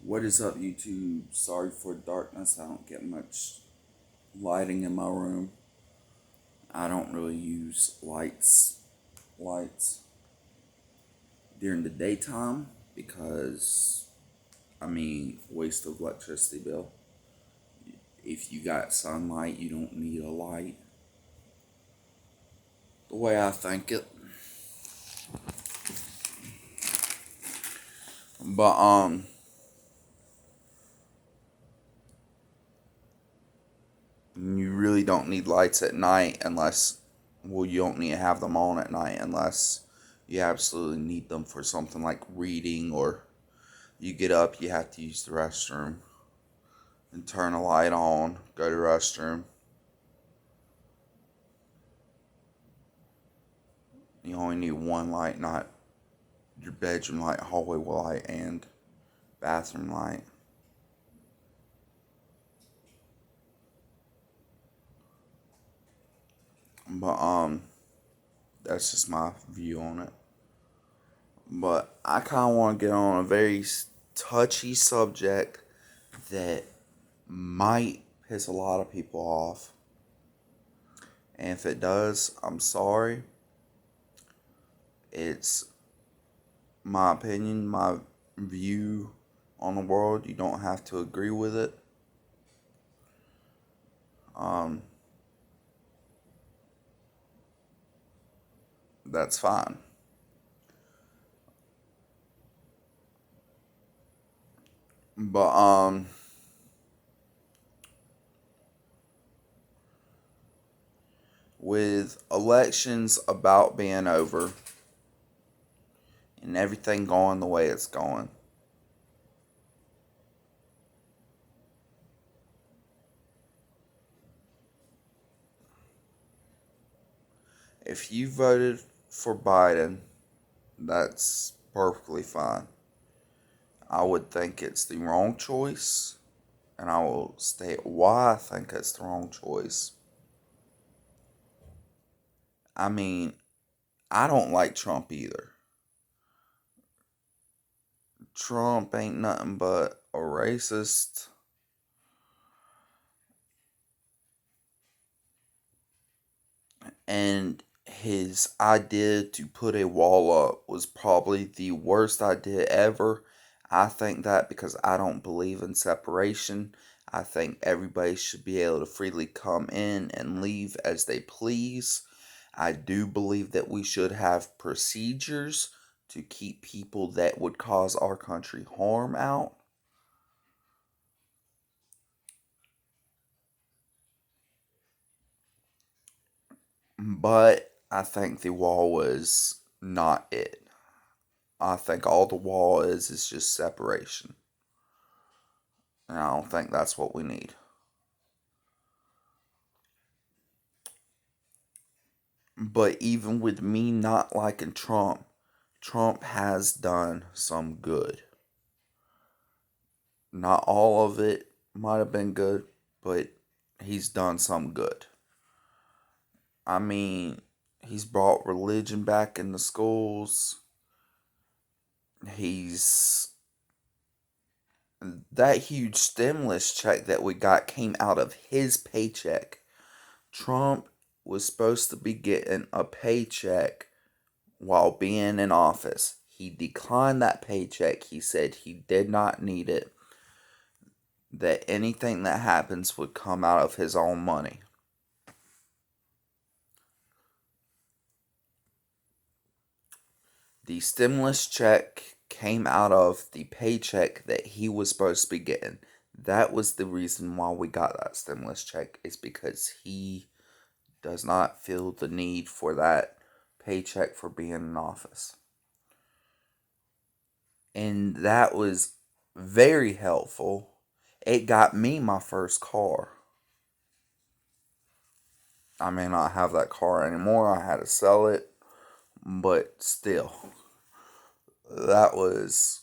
What is up, YouTube? Sorry for darkness. I don't get much lighting in my room. I don't really use lights during the daytime because waste of electricity bill. If you got sunlight, you don't need a light. The way I think it. But you really don't need lights at night unless you don't need to have them on at night unless you absolutely need them for something like reading, or you get up, you have to use the restroom and turn a light on, go to the restroom. You only need one light, not your bedroom light, hallway light, and bathroom light. But that's just my view on it. But I kind of want to get on a very touchy subject that might piss a lot of people off. And if it does, I'm sorry. It's my opinion, my view on the world. You don't have to agree with it. Um, that's fine. But with elections about being over and everything going the way it's going, if you voted for Biden, that's perfectly fine. I would think it's the wrong choice, and I will state why I think it's the wrong choice. I mean, I don't like Trump either. Trump ain't nothing but a racist, and his idea to put a wall up was probably the worst idea ever. I think that because I don't believe in separation. I think everybody should be able to freely come in and leave as they please. I do believe that we should have procedures to keep people that would cause our country harm out. But I think the wall was not it. I think all the wall is just separation. And I don't think that's what we need. But even with me not liking Trump, Trump has done some good. Not all of it might have been good, but he's done some good. I mean, he's brought religion back in the schools. He's that huge stimulus check that we got came out of his paycheck. Trump was supposed to be getting a paycheck while being in office. He declined that paycheck. He said he did not need it, that anything that happens would come out of his own money. The stimulus check came out of the paycheck that he was supposed to be getting. That was the reason why we got that stimulus check, is because he does not feel the need for that paycheck for being in office. And that was very helpful. It got me my first car. I may not have that car anymore. I had to sell it, but still, that was.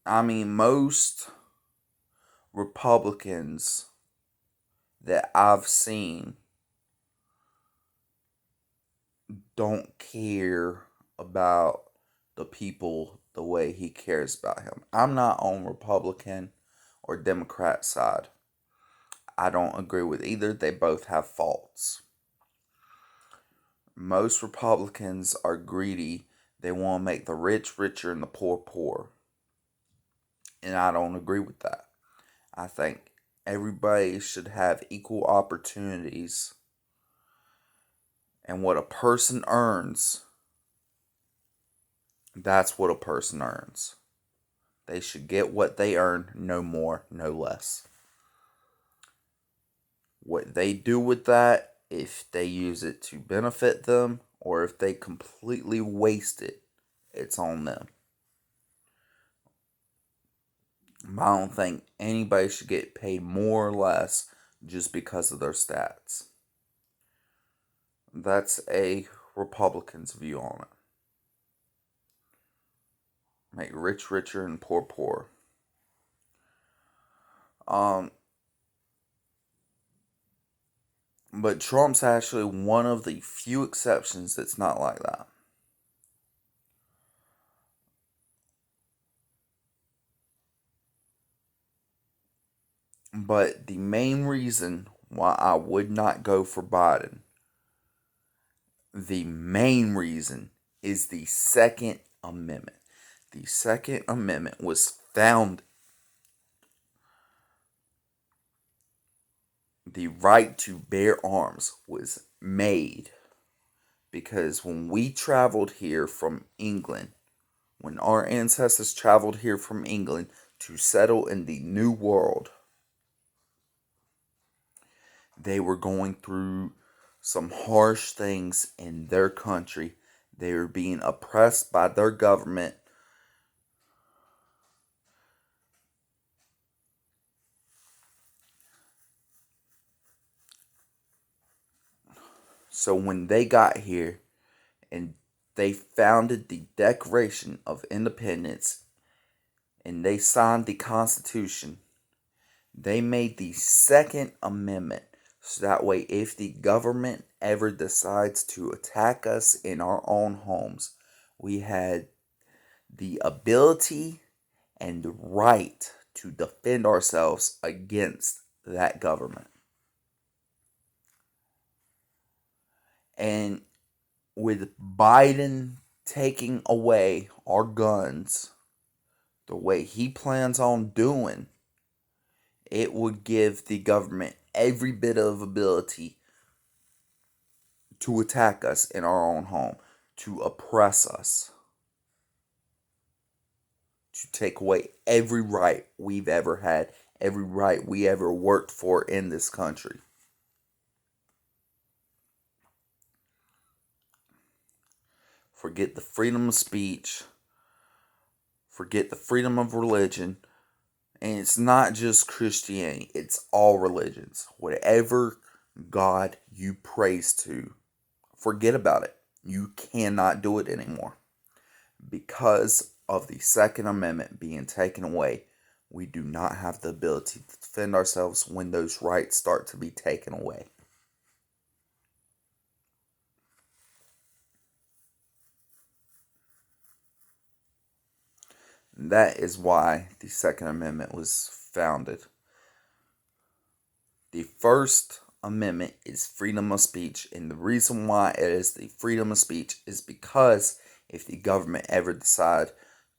Most Republicans that I've seen don't care about the people, the way he cares about him. I'm not on Republican or Democrat side. I don't agree with either. They both have faults. Most Republicans are greedy. They want to make the rich richer and the poor poorer. And I don't agree with that. I think everybody should have equal opportunities. And what a person earns, that's what a person earns. They should get what they earn, no more, no less. What they do with that, if they use it to benefit them or if they completely waste it, it's on them. I don't think anybody should get paid more or less just because of their stats. That's a Republican's view on it. Make rich richer and poor poorer. But Trump's actually one of the few exceptions that's not like that. But the main reason why I would not go for Biden, the main reason is the Second Amendment. The Second Amendment was found. The right to bear arms was made because when we traveled here from England, when our ancestors traveled here from England to settle in the New World, they were going through some harsh things in their country. They were being oppressed by their government. So when they got here and they founded the Declaration of Independence and they signed the Constitution, they made the Second Amendment so that way if the government ever decides to attack us in our own homes, we had the ability and the right to defend ourselves against that government. And with Biden taking away our guns the way he plans on doing, it would give the government every bit of ability to attack us in our own home, to oppress us, to take away every right we've ever had, every right we ever worked for in this country. Forget the freedom of speech, forget the freedom of religion, and it's not just Christianity, it's all religions. Whatever God you praise to, forget about it. You cannot do it anymore. Because of the Second Amendment being taken away, we do not have the ability to defend ourselves when those rights start to be taken away. That is why the Second Amendment was founded. The First Amendment is freedom of speech, and the reason why it is the freedom of speech is because if the government ever decide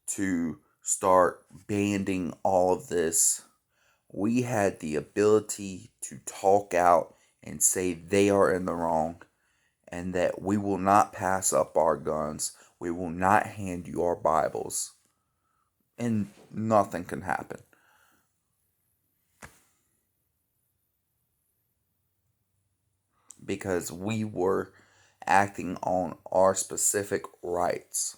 to start banning all of this, we had the ability to talk out and say they are in the wrong and that we will not pass up our guns, we will not hand you our Bibles, and nothing can happen. Because we were acting on our specific rights.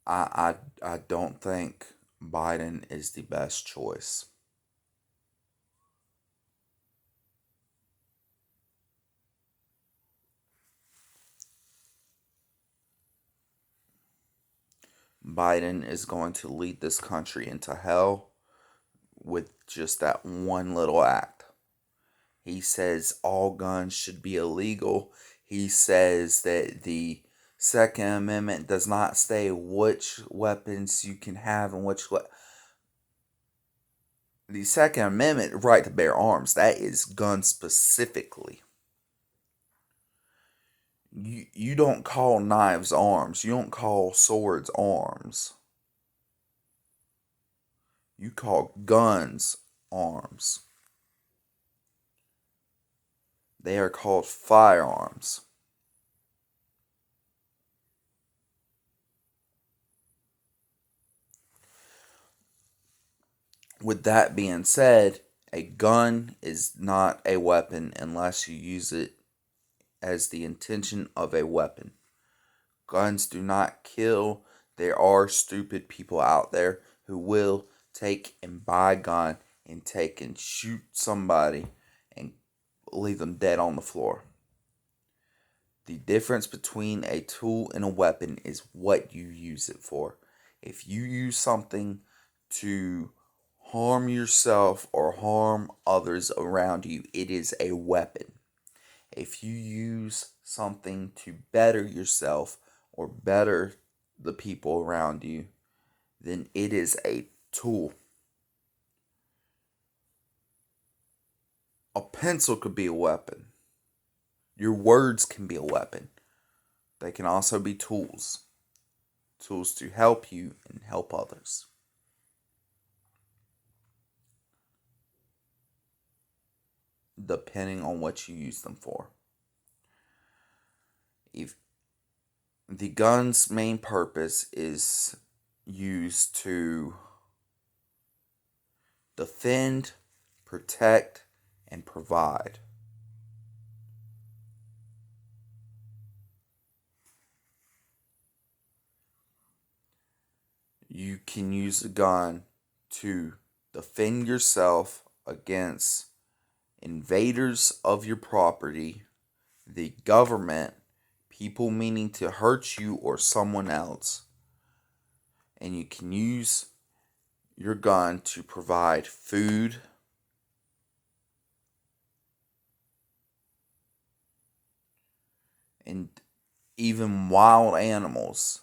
I don't think Biden is the best choice. Biden is going to lead this country into hell with just that one little act. He says all guns should be illegal. He says that the Second Amendment does not say which weapons you can have and the Second Amendment right to bear arms, that is guns specifically. You don't call knives arms. You don't call swords arms. You call guns arms. They are called firearms. With that being said, a gun is not a weapon unless you use it as the intention of a weapon. Guns do not kill. There are stupid people out there who will take and buy a gun and take and shoot somebody and leave them dead on the floor. The difference between a tool and a weapon is what you use it for. If you use something to harm yourself or harm others around you, it is a weapon. If you use something to better yourself or better the people around you, then it is a tool. A pencil could be a weapon. Your words can be a weapon. They can also be tools. Tools to help you and help others. Depending on what you use them for. If the gun's main purpose is used to defend, protect, and provide. You can use a gun to defend yourself against invaders of your property, the government, people meaning to hurt you or someone else. And you can use your gun to provide food, and even wild animals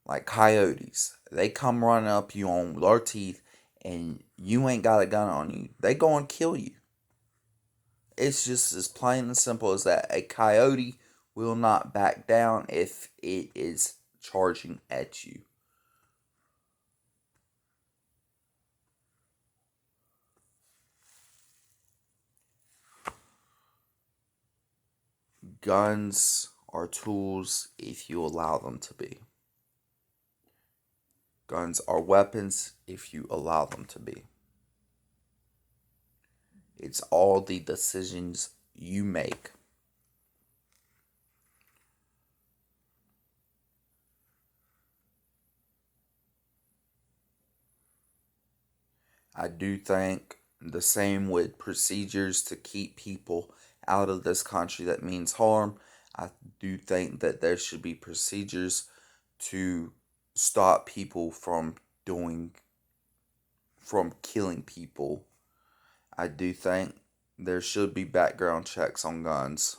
like coyotes. They come running up you on their teeth and you ain't got a gun on you. They go and kill you. It's just as plain and simple as that. A coyote will not back down if it is charging at you. Guns are tools if you allow them to be. Guns are weapons if you allow them to be. It's all the decisions you make. I do think the same with procedures to keep people out of this country that means harm. I do think that there should be procedures to stop people from killing people. I do think there should be background checks on guns.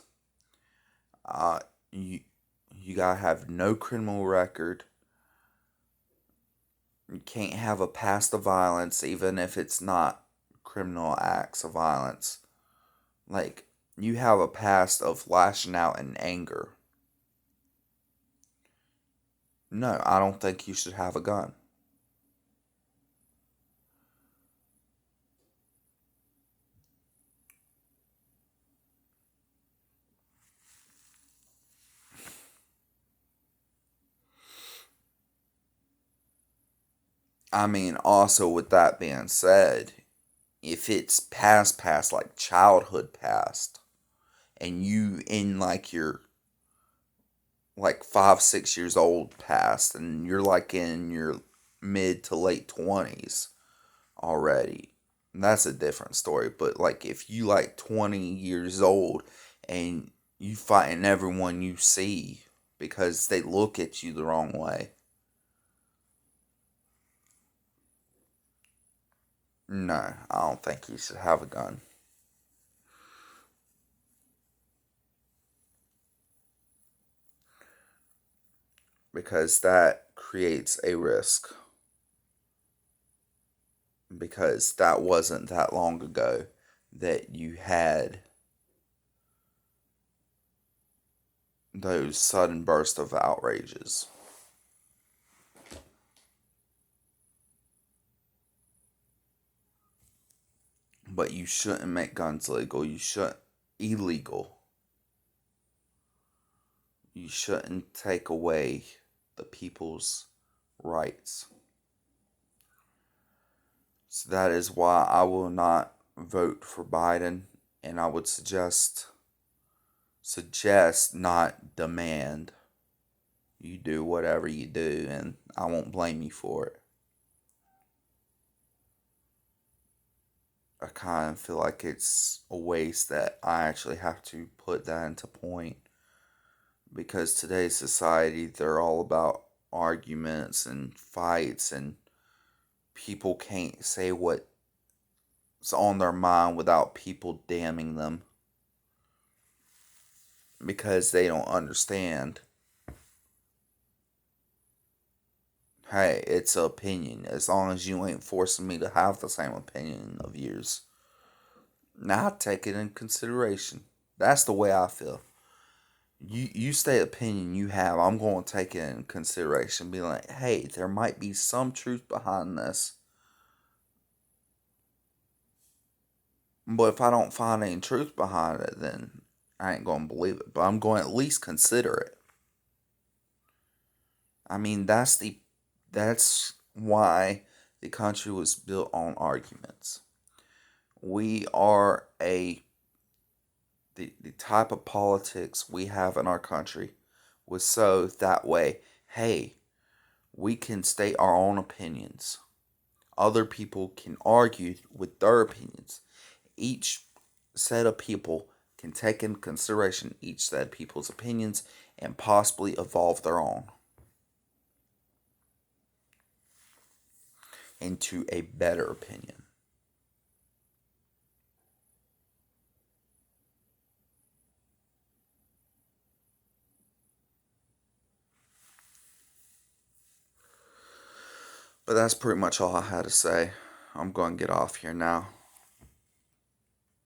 Uh, you you gotta have no criminal record. You can't have a past of violence, even if it's not criminal acts of violence. Like, you have a past of lashing out in anger. No, I don't think you should have a gun. I mean, also with that being said, if it's past, like childhood past, and you in like your like 5, 6 years old past, and you're like in your mid to late 20s already, that's a different story. But like if you like 20 years old and you fighting everyone you see because they look at you the wrong way, No, I don't think you should have a gun. Because that creates a risk. Because that wasn't that long ago that you had those sudden bursts of outrages. But you shouldn't make guns legal. You shouldn't illegal. You shouldn't take away the people's rights. So that is why I will not vote for Biden, and I would suggest not demand you do whatever you do, and I won't blame you for it. I kind of feel like it's a waste that I actually have to put that into point, because today's society, they're all about arguments and fights, and people can't say what's on their mind without people damning them because they don't understand. Hey, it's an opinion. As long as you ain't forcing me to have the same opinion of yours. Now take it in consideration. That's the way I feel. You state opinion you have, I'm going to take it in consideration. Be like, hey, there might be some truth behind this. But if I don't find any truth behind it, then I ain't going to believe it. But I'm going to at least consider it. I mean, that's why the country was built on arguments. We are the type of politics we have in our country was so that way, hey, we can state our own opinions. Other people can argue with their opinions. Each set of people can take into consideration each set of people's opinions and possibly evolve their own into a better opinion. But that's pretty much all I had to say. I'm going to get off here now.